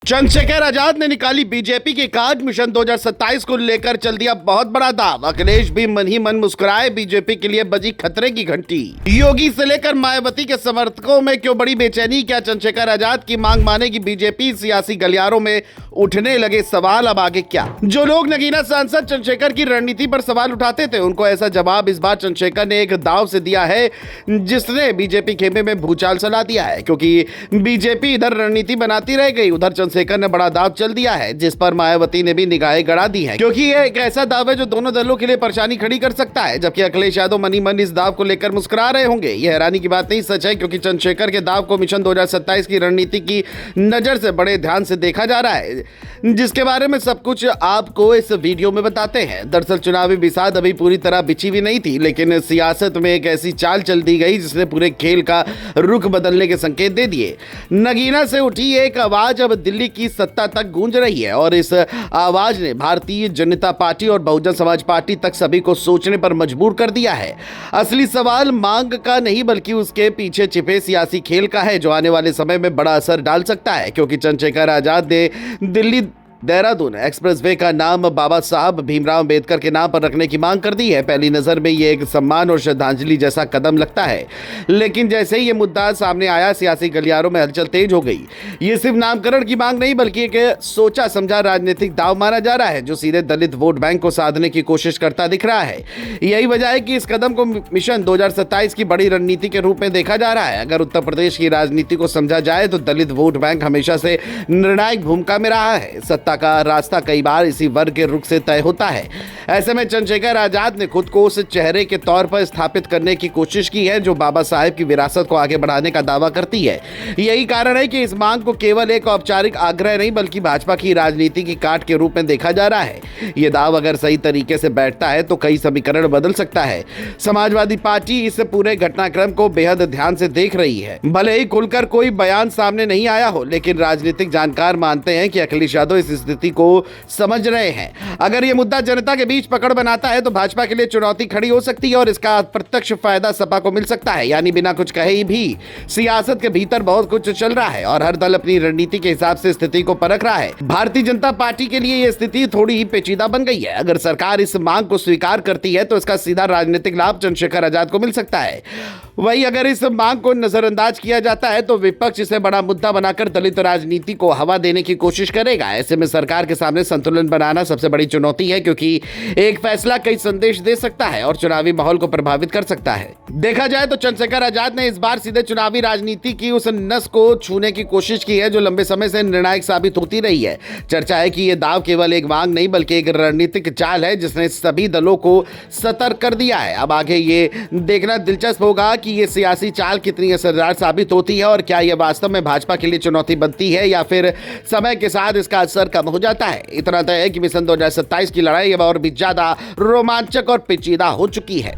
चंद्रशेखर आजाद ने निकाली बीजेपी की कार्ड। मिशन 2027 को लेकर चल दिया बहुत बड़ा दाव। अखिलेश भी मन ही मन मुस्कुराए, बीजेपी के लिए बजी खतरे की घंटी। योगी से लेकर मायावती के समर्थकों में क्यों बड़ी बेचैनी? क्या चंद्रशेखर आजाद की मांग मानेगी बीजेपी? सियासी गलियारों में उठने लगे सवाल, अब आगे क्या? जो लोग नगीना सांसद चंद्रशेखर की रणनीति पर सवाल उठाते थे, उनको ऐसा जवाब इस बार चंद्रशेखर ने एक दाव से दिया है जिसने बीजेपी खेमे में भूचाल चला दिया है। क्योंकि बीजेपी इधर रणनीति बनाती रह गई, उधर चंद्रशेखर ने बड़ा दाव चल दिया है जिस पर मायावती ने भी निगाहें गड़ा दी है। क्योंकि यह एक ऐसा दाव है जो दोनों दलों के लिए परेशानी खड़ी कर सकता है। जबकि अखिलेश यादव मन ही मन इस दाव को लेकर मुस्कुरा रहे होंगे। यह हैरानी की बात नहीं, सच है। क्योंकि चंद्रशेखर के दाव को मिशन 2027 की रणनीति की नजर से बड़े ध्यान से देखा जा रहा है, जिसके बारे में सब कुछ आपको इस वीडियो में बताते हैं। दरअसल चुनावी बिसात अभी पूरी तरह बिछी हुई नहीं थी, लेकिन सियासत में एक ऐसी चाल चल दी गई जिसने पूरे खेल का रुख बदलने के संकेत दे दिए। नगीना से उठी एक आवाज अब दिल्ली की सत्ता तक गूंज रही है और इस आवाज ने भारतीय जनता पार्टी और बहुजन समाज पार्टी तक सभी को सोचने पर मजबूर कर दिया है। असली सवाल मांग का नहीं बल्कि उसके पीछे छिपे सियासी खेल का है, जो आने वाले समय में बड़ा असर डाल सकता है। क्योंकि चंद्रशेखर आजाद ने दिल्ली देहरादून एक्सप्रेसवे का नाम बाबा साहब भीमराव अंबेडकर के नाम पर रखने की मांग कर दी है। पहली नजर में ये एक सम्मान और श्रद्धांजलि जैसा कदम लगता है, लेकिन जैसे ही ये मुद्दा सामने आया, सियासी गलियारों में हलचल तेज हो गई। ये सिर्फ नामकरण की मांग नहीं बल्कि एक सोचा समझा राजनीतिक दाव माना जा रहा है, जो सीधे दलित वोट बैंक को साधने की कोशिश करता दिख रहा है। यही वजह है कि इस कदम को मिशन 2027 की बड़ी रणनीति के रूप में देखा जा रहा है। अगर उत्तर प्रदेश की राजनीति को समझा जाए तो दलित वोट बैंक हमेशा से निर्णायक भूमिका में रहा है। सत्ता का रास्ता कई बार इसी वर्ग के रुख से तय होता है। ऐसे में चंद्रशेखर आजाद ने खुद को उस चेहरे के तौर पर स्थापित करने की कोशिश की है जो बाबा साहेब की विरासत को आगे बढ़ाने का दावा करती है। यही कारण है कि इस मांग को केवल एक औपचारिक आग्रह नहीं बल्कि भाजपा की राजनीति की काट के रूप में देखा जा रहा है। यह दाव अगर सही तरीके से बैठता है तो कई समीकरण बदल सकता है। समाजवादी पार्टी इस पूरे घटनाक्रम को बेहद ध्यान से देख रही है। भले ही खुलकर कोई बयान सामने नहीं आया हो, लेकिन राजनीतिक जानकार मानते हैं कि अखिलेश यादव इस स्थिति को समझ रहे हैं। अगर यह मुद्दा जनता के बीच पकड़ बनाता है तो भाजपा के लिए चुनौती खड़ी हो सकती है और इसका प्रत्यक्ष फायदा सपा को मिल सकता है। यानी बिना कुछ कहे भी सियासत के भीतर बहुत कुछ चल रहा है और हर दल अपनी रणनीति के हिसाब से स्थिति को परख रहा है। भारतीय जनता पार्टी के लिए यह स्थिति थोड़ी ही पेचीदा बन गई है। अगर सरकार इस मांग को स्वीकार करती है तो इसका सीधा राजनीतिक लाभ चंद्रशेखर आजाद को मिल सकता है। वहीं अगर इस मांग को नजरअंदाज किया जाता है तो विपक्ष इसे बड़ा मुद्दा बनाकर दलित राजनीति को हवा देने की कोशिश करेगा। ऐसे में सरकार के सामने संतुलन बनाना सबसे बड़ी चुनौती है, क्योंकि एक फैसला कई संदेश दे सकता है और चुनावी माहौल को प्रभावित कर सकता है। देखा जाए तो चंद्रशेखर आजाद ने इस बार सीधे चुनावी राजनीति की उस नस को छूने की कोशिश की है जो लंबे समय से निर्णायक साबित होती रही है। चर्चा है कि यह दाव केवल एक मांग नहीं बल्कि एक रणनीतिक चाल है जिसने सभी दलों को सतर्क कर दिया है। अब आगे ये देखना दिलचस्प होगा कि ये सियासी चाल कितनी असरदार साबित होती है और क्या यह वास्तव में भाजपा के लिए चुनौती बनती है या फिर समय के साथ इसका असर कम हो जाता है। इतना तय है कि मिशन 2027 की लड़ाई अब और भी ज्यादा रोमांचक और पेचीदा हो चुकी है।